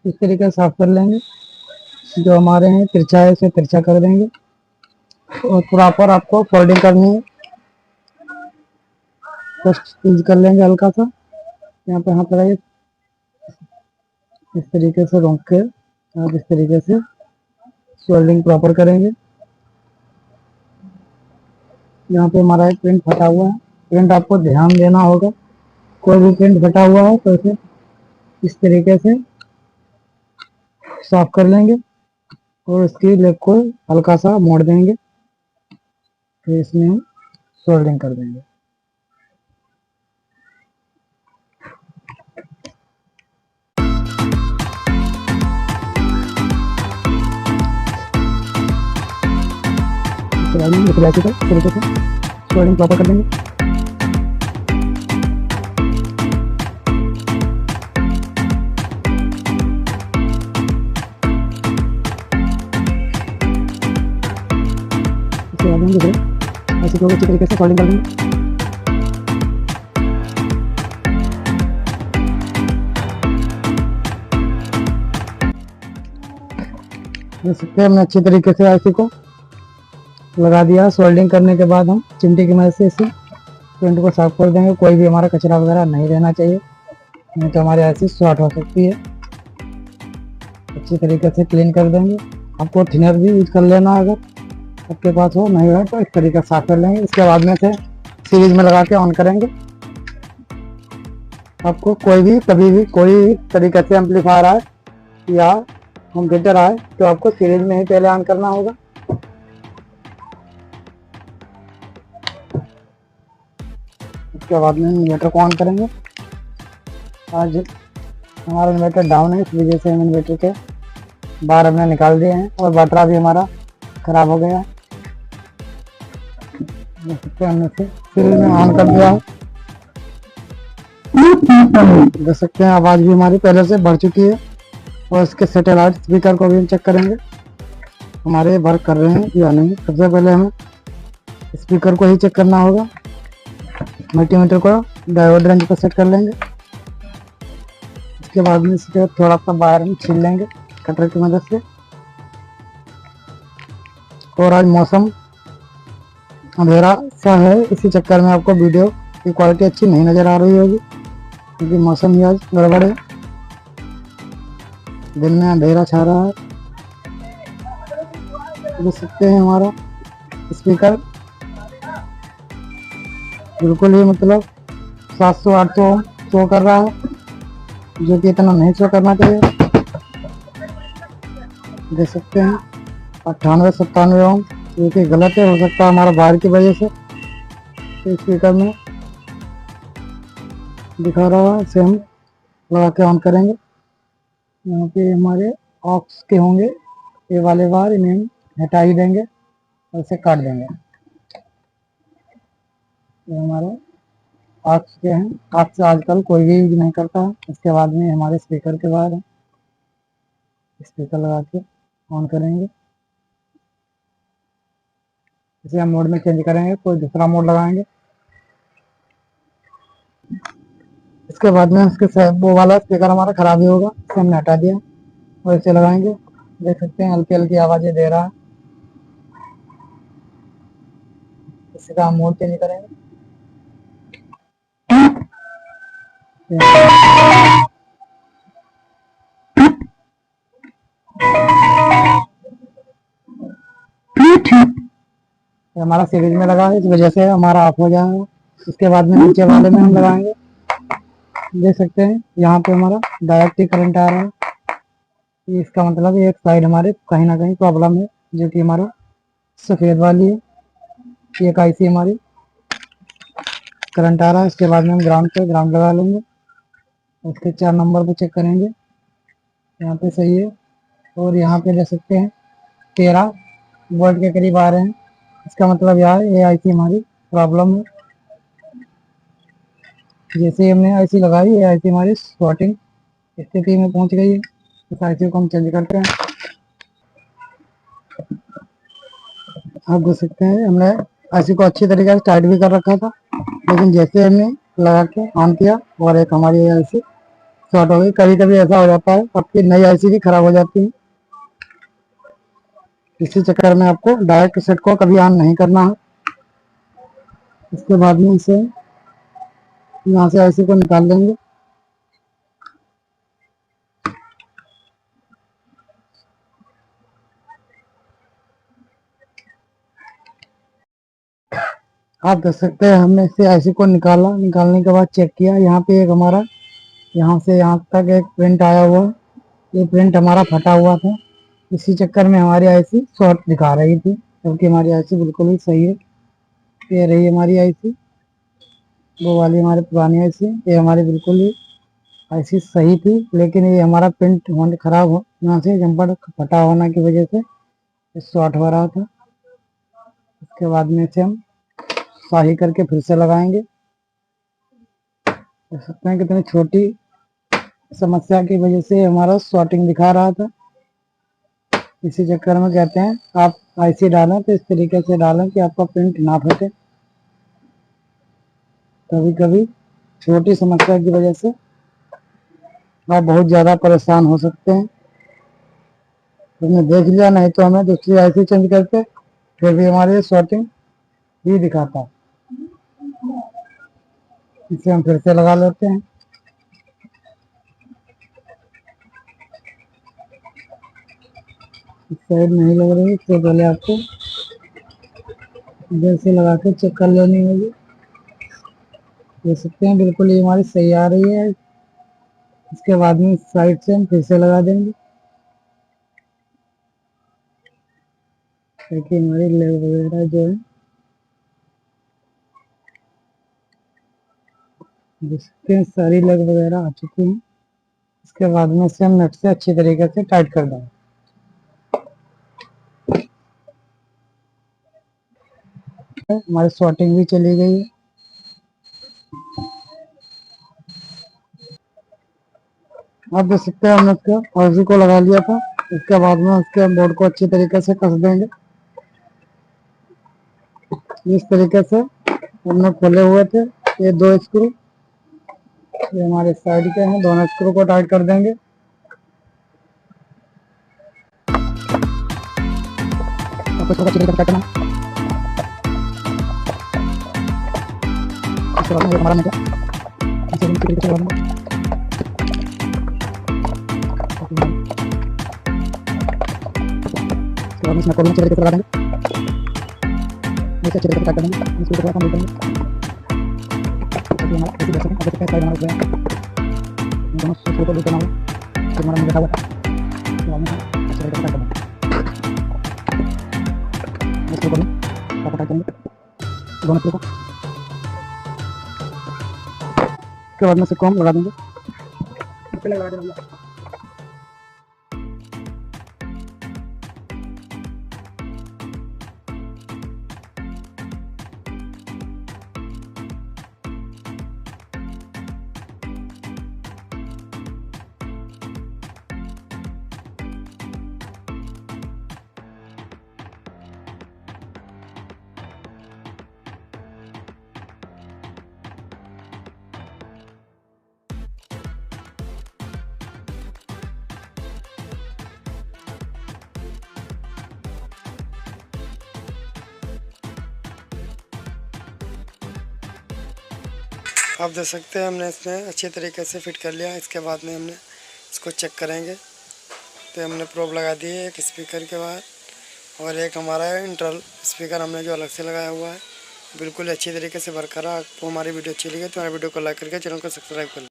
इस तरीके से साफ कर लेंगे। जो हमारे हैं तिरछा है इसे तिरछा कर देंगे और प्रॉपर आपको फोल्डिंग करनी है। फर्स्ट यूज कर लेंगे हल्का सा, यहाँ पे हाथ लगाइए, इस तरीके से रोक के आप इस तरीके से फोल्डिंग प्रॉपर करेंगे। यहाँ पे हमारा एक प्रिंट फटा हुआ है, प्रिंट आपको ध्यान देना होगा। कोई भी प्रिंट फटा हुआ है तो इसे इस तरीके से साफ कर लेंगे और इसकी लेग को हल्का सा मोड़ देंगे, फिर इसमें हम सोल्डिंग कर देंगे। तरीके से सोल्डिंग प्रॉपर कर देंगे। ऐसे को अच्छी तरीके से सोल्डिंग कर देंगे। हमने अच्छी तरीके से ऐसे को लगा दिया। सोल्डिंग करने के बाद हम चिमटी की मदद से इसे प्रिंट को साफ कर देंगे। कोई भी हमारा कचरा वगैरह नहीं रहना चाहिए, नहीं तो हमारे ऐसी शॉर्ट हो सकती है। अच्छी तरीके से क्लीन कर देंगे। आपको थिनर भी यूज कर लेना, अगर आपके पास हो, नहीं हो तो इस तरीके से साफ कर लेंगे। इसके बाद में से सीरीज में लगा के ऑन करेंगे। आपको कोई भी कभी भी कोई तरीके से एम्पलीफायर आए या होम थिएटर आए तो आपको सीरीज में ही पहले ऑन करना होगा। इसके बाद में इन्वर्टर को ऑन करेंगे। आज हमारा इन्वर्टर डाउन है, इस वजह से हम इन्वर्टर के बाहर हमने निकाल दिए हैं और बैटरा भी हमारा खराब हो गया। हमने सीरीज में ऑन कर दिया है। देख सकते हैं आवाज भी हमारी पहले से बढ़ चुकी है। और इसके सैटेलाइट स्पीकर को भी हम चेक करेंगे हमारे वर्क कर रहे हैं या नहीं। सबसे पहले हमें स्पीकर को ही चेक करना होगा। मल्टीमीटर को डायोड रेंज पर सेट कर लेंगे। इसके बाद में इसके थोड़ा सा बाहर हम छील लेंगे कटर की मदद से। और आज मौसम अंधेरा सा है, इसी चक्कर में आपको वीडियो की क्वालिटी अच्छी नहीं नज़र आ रही होगी, क्योंकि मौसम ही आज गड़बड़ है। दिन में अंधेरा छा रहा है। देख सकते हैं हमारा स्पीकर बिल्कुल ही मतलब 700-800 शो कर रहा है, जो कि इतना नहीं शो करना चाहिए। देख सकते हैं 98-97 ओम, ये कि गलत है, हो सकता है हमारा बाहर की वजह से स्पीकर में दिखा रहा है। इसे हम लगा के ऑन करेंगे। यहाँ पे हमारे ऑक्स के होंगे ये वाले बार, इन्हें हम हटा ही देंगे और इसे काट देंगे। ये हमारे ऑक्स के हैं। ऑक्स आजकल कोई भी यूज नहीं करता है। इसके बाद में हमारे स्पीकर के बाहर है, स्पीकर लगा के ऑन करेंगे। इसे हम मोड में चेंज करेंगे, कोई दूसरा मोड लगाएंगे। इसके बाद में उसके वो वाला स्पीकर हमारा खराब ही होगा, इसे हमने हटा दिया और इसे लगाएंगे। देख सकते हैं हल्की हल्की आवाजें दे रहा है। इसका हम मोड चेंज करेंगे। हमारा सीरीज में लगा है, इस वजह से हमारा ऑफ हो जाएगा। इसके बाद में नीचे वाले में हम लगाएंगे। देख सकते हैं यहाँ पे हमारा डायरेक्ट ही करंट आ रहा है। इसका मतलब एक साइड हमारे कहीं ना कहीं प्रॉब्लम है, जो कि हमारा सफेद वाली है। एक आईसी हमारी करंट आ रहा है। इसके बाद में हम ग्राउंड लगा लेंगे। उसके 4 नंबर पे चेक करेंगे, यहाँ पे सही है। और यहाँ पे देख सकते हैं 13 वोल्ट के करीब आ रहे हैं। इसका मतलब यार ये आईसी हमारी प्रॉब्लम है। जैसे ही हमने आईसी लगाई, ये आईसी हमारी शॉर्टिंग स्थिति में पहुंच गई है। इस आईसी को हम चेंज करते हैं। आप देख सकते हैं हमने आईसी को अच्छी तरीके से टाइट भी कर रखा था, लेकिन जैसे हमने लगा के ऑन किया और एक हमारी आईसी शॉर्ट हो गई। कभी कभी ऐसा हो जाता है आपकी नई आईसी भी खराब हो जाती है। इसी चक्कर में आपको डायरेक्ट सेट को कभी ऑन नहीं करना है। इसके बाद में इसे यहाँ से आईसी को निकाल देंगे। आप देख सकते हैं हमने इसे आईसी को निकाला। निकालने के बाद चेक किया, यहाँ पे एक हमारा यहाँ से यहाँ तक एक प्रिंट आया हुआ। ये प्रिंट हमारा फटा हुआ था। इसी चक्कर में हमारी आईसी शॉर्ट दिखा रही थी, क्योंकि हमारी आईसी बिल्कुल ही सही है। ये रही हमारी आईसी, वो वाली हमारी पुरानी आईसी। ये हमारी बिल्कुल ही आईसी सही थी, लेकिन ये हमारा प्रिंट होने खराब होने से, जम्पर फटा होने की वजह से शॉर्ट हो रहा था। इसके बाद में इसे हम सही करके फिर से लगाएंगे। देख सकते हैं कितनी छोटी समस्या की वजह से हमारा शॉर्टिंग दिखा रहा था। इसी चक्कर में कहते हैं आप आईसी डालें तो इस तरीके से डालें कि आपका प्रिंट ना फटे। कभी कभी छोटी समस्या की वजह से आप बहुत ज़्यादा परेशान हो सकते हैं। तुमने देख लिया, नहीं तो हमें दूसरी आईसी चेंज करके फिर भी हमारी शॉर्टिंग ही दिखाता है। इसे हम फिर से लगा लेते हैं। इस साइड नहीं लग रही, इससे पहले आपको इधर से लगा के चेक कर लेनी होगी। देख सकते हैं बिल्कुल ये हमारी सही आ रही है। इसके बाद में इस साइड से हम फिर से लगा देंगे, ताकि हमारी लेग वगैरह जो है, देख सकते हैं सारी लेग वगैरह आ चुकी हैं। इसके बाद में इसे हम नट से अच्छी तरीके से टाइट कर देंगे। हमारी शॉर्टिंग भी चली गई है। आप देख सकते हैं हमने इसका आईसी को लगा लिया था। इसके बाद में उसके बोर्ड को अच्छी तरीके से कस देंगे। इस तरीके से हमने खोले हुए थे ये दो स्क्रू, ये हमारे साइड के हैं। दोनों स्क्रू को टाइट कर देंगे। आपको इसको अच्छी तरीके से टाइट करना है। इसके बाद में ये हमारा निकला, इसे अच्छी तरीके से लगा देंगे। इसके बाद में इसमें खोलने अच्छी तरीके से लगा देंगे। इसे अच्छी तरीके से टाइट कर देंगे। इसको थोड़ा कम करेंगे, ताकि हमारा ऐसी बैठ सके। आप देख सकते हैं साइड हमारा दोनों स्क्रू को लूज करना होगा। फिर हमारा बैठा हुआ था, इसके बाद में अच्छी तरीके से टाइट कर देंगे। इसको करें टाइट करेंगे दोनों स्क्रू को। इसके बाद में इसको हम लगा देंगे। पहले लगा देंगे। आप देख सकते हैं हमने इसमें अच्छे तरीके से फिट कर लिया। इसके बाद में हमने इसको चेक करेंगे। तो हमने प्रोब लगा दी है एक स्पीकर के बाद, और एक हमारा इंटरनल स्पीकर हमने जो अलग से लगाया हुआ है। बिल्कुल अच्छी तरीके से वर्क कर रहा है। आपको हमारी वीडियो अच्छी लगी तो हमारी वीडियो को लाइक करके चैनल को सब्सक्राइब कर लें।